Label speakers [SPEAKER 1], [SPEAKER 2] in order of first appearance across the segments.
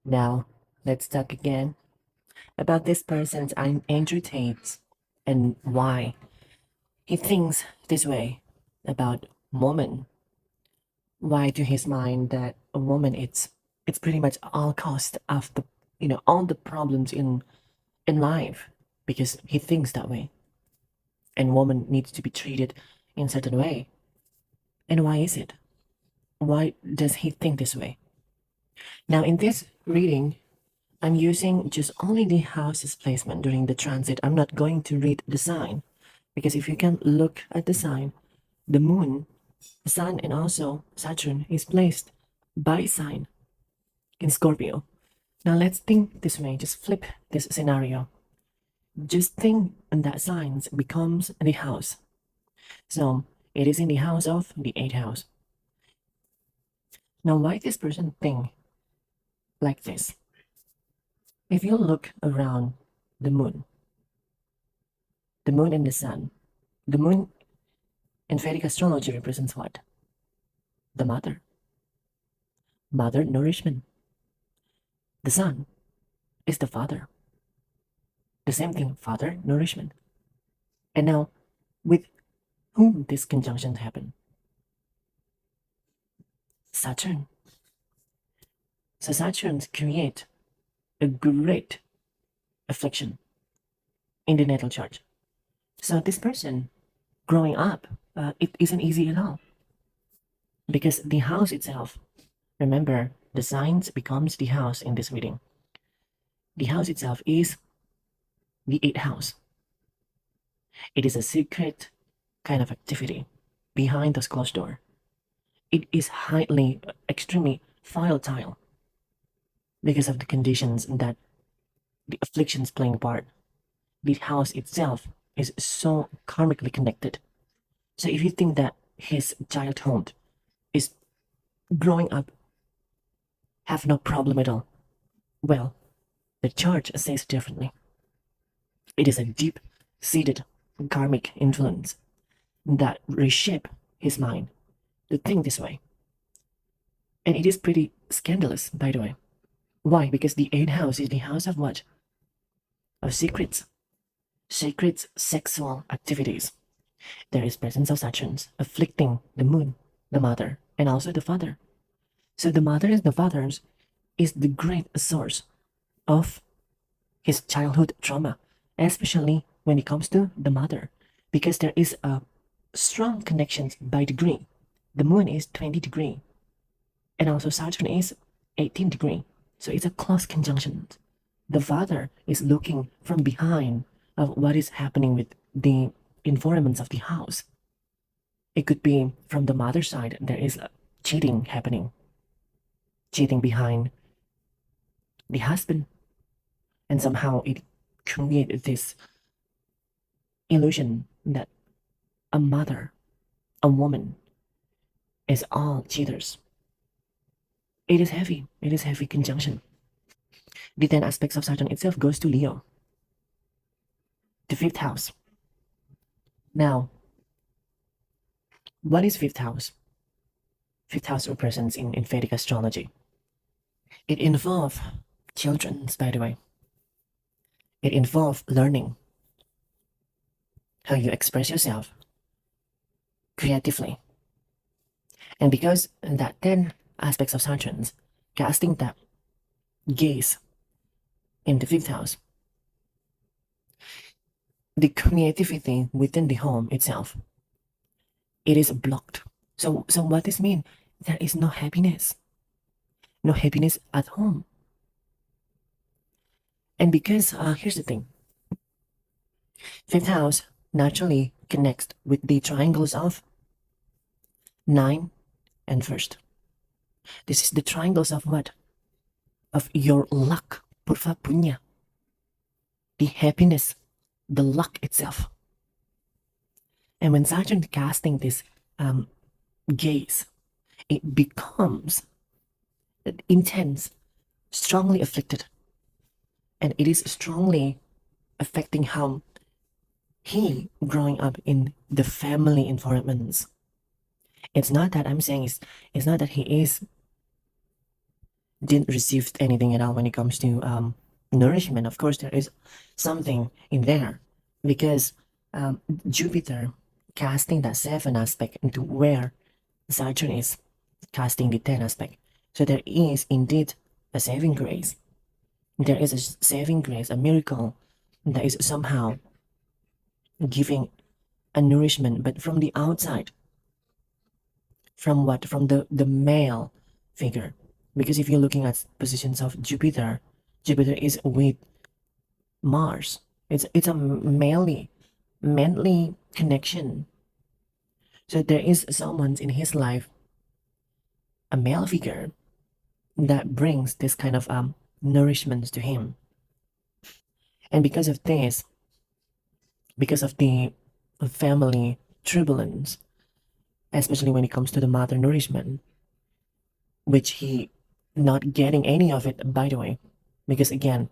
[SPEAKER 1] Now, let's talk again about this person's Andrew Tate and why he thinks this way about woman. Why to his mind that a woman it's pretty much all cost of the all the problems in life because he thinks that way. And woman needs to be treated in certain way. And why is it? Why does he think this way? Now in this reading, I'm using just only the house's placement during the transit. I'm not going to read the sign because if you can look at the sign, the moon, the sun, and also Saturn is placed by sign in Scorpio. Now let's think this way, just flip this scenario. Just think that signs becomes the house. So it is in the house of the 8th house. Now why this person think like this? If you look around the moon and the sun, the moon in Vedic astrology represents what? The mother. Mother nourishment. The sun is the father. The same thing, father nourishment. And now, with whom this conjunction happen? Saturn. So Saturn create a great affliction in the natal chart. So this person growing up, it isn't easy at all because the house itself, remember, the signs becomes the house in this reading. The house itself is the 8th house. It is a secret kind of activity behind those closed door. It is highly, extremely volatile because of the conditions that the afflictions playing part. The house itself is so karmically connected. So if you think that his childhood is growing up have no problem at all, well, the chart says differently. It is a deep-seated karmic influence that reshape his mind to think this way. And it is pretty scandalous, by the way. Why? Because the 8th house is the house of what? Of secrets. Secret sexual activities. There is presence of Saturn afflicting the moon, the mother, and also the father. So the mother and the fathers is the great source of his childhood trauma, especially when it comes to the mother, because there is a strong connections by degree. The moon is 20 degree, and also Saturn is 18 degree. So it's a close conjunction. The father is looking from behind of what is happening with the environments of the house. It could be from the mother's side, there is a cheating happening, cheating behind the husband, and somehow it created this illusion that a mother, a woman, is all cheaters. It is heavy conjunction. The 10 aspects of Saturn itself goes to Leo, the 5th house. Now, what is 5th house? 5th house represents in Vedic astrology. It involves children, by the way. It involves learning how you express yourself creatively. And because that 10 aspects of Saturn casting that gaze in the 5th house, the creativity within the home itself, it is blocked. So what this mean? There is no happiness at home. And because here's the thing, 5th house naturally connects with the triangles of 9 and 1st. This is the triangles of what? Of your luck, purva punya, the happiness, the luck itself. And when Saturn casting this gaze, it becomes intense, strongly afflicted, and it is strongly affecting how he growing up in the family environments. It's not that I'm saying it's not that he is didn't receive anything at all when it comes to nourishment. Of course, there is something in there because Jupiter casting that 7 aspect into where Saturn is casting the 10 aspect. So there is indeed a saving grace. There is a saving grace, a miracle that is somehow giving a nourishment, but from the outside. From what? From the male figure. Because if you're looking at positions of Jupiter, Jupiter is with Mars. It's a manly connection. So there is someone in his life, a male figure, that brings this kind of nourishment to him. And because of this, because of the family turbulence, especially when it comes to the mother nourishment, which he not getting any of it, by the way, because again,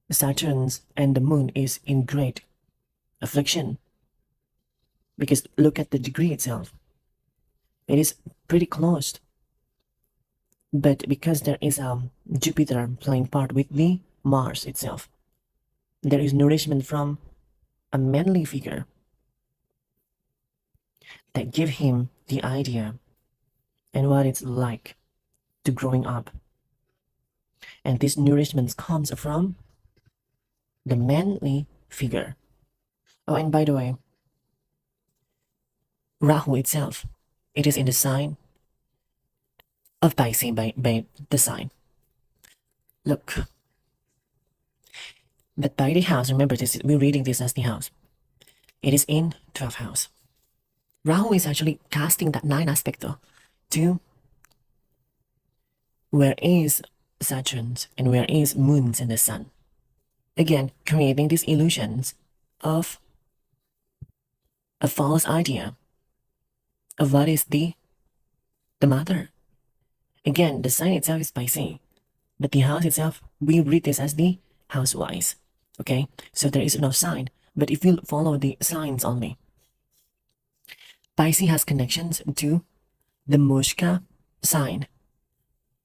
[SPEAKER 1] Saturn's and the moon is in great affliction. Because look at the degree itself. It is pretty close. But because there is Jupiter playing part with the Mars itself, there is nourishment from a manly figure that give him the idea and what it's like to growing up. And this nourishment comes from the manly figure. Oh, and by the way, Rahu itself, it is in the sign of Pisces by the sign. Look. But by the house, remember this, we're reading this as the house. It is in 12th house. Rahu is actually casting that 9 aspect to where is Saturn's and where is moons and the sun. Again, creating these illusions of a false idea of what is the mother. Again, the sign itself is Pisces, but the house itself, we read this as the house-wise. Okay, so there is no sign, but if you follow the signs only, Pisces has connections to the Mushka sign,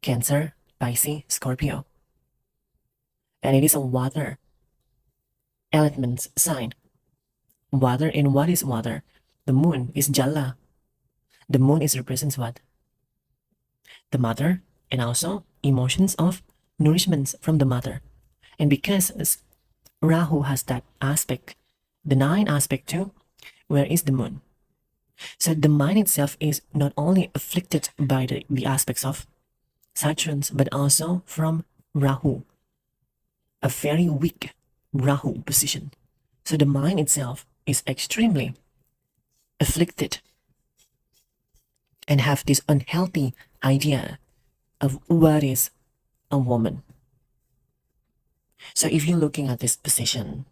[SPEAKER 1] Cancer, Pisces, Scorpio, and it is a water element sign. Water, and what is water? The moon is Jala. The moon is represents what? The mother, and also emotions of nourishments from the mother. And because Rahu has that aspect, the 9 aspect too, where is the moon? So the mind itself is not only afflicted by the aspects of Saturn's, but also from Rahu, a very weak Rahu position. So the mind itself is extremely afflicted and have this unhealthy idea of what is a woman. So if you're looking at this position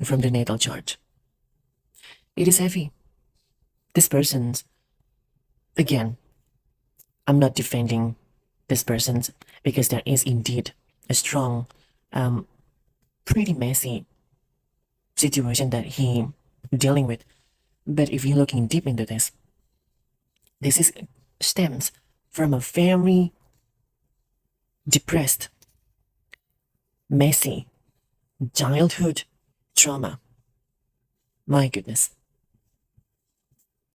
[SPEAKER 1] from the natal chart, it is heavy. This person's, again, I'm not defending this person's because there is indeed a strong, pretty messy situation that he dealing with. But if you're looking deep into this, this is stems from a very depressed, messy childhood trauma. My goodness.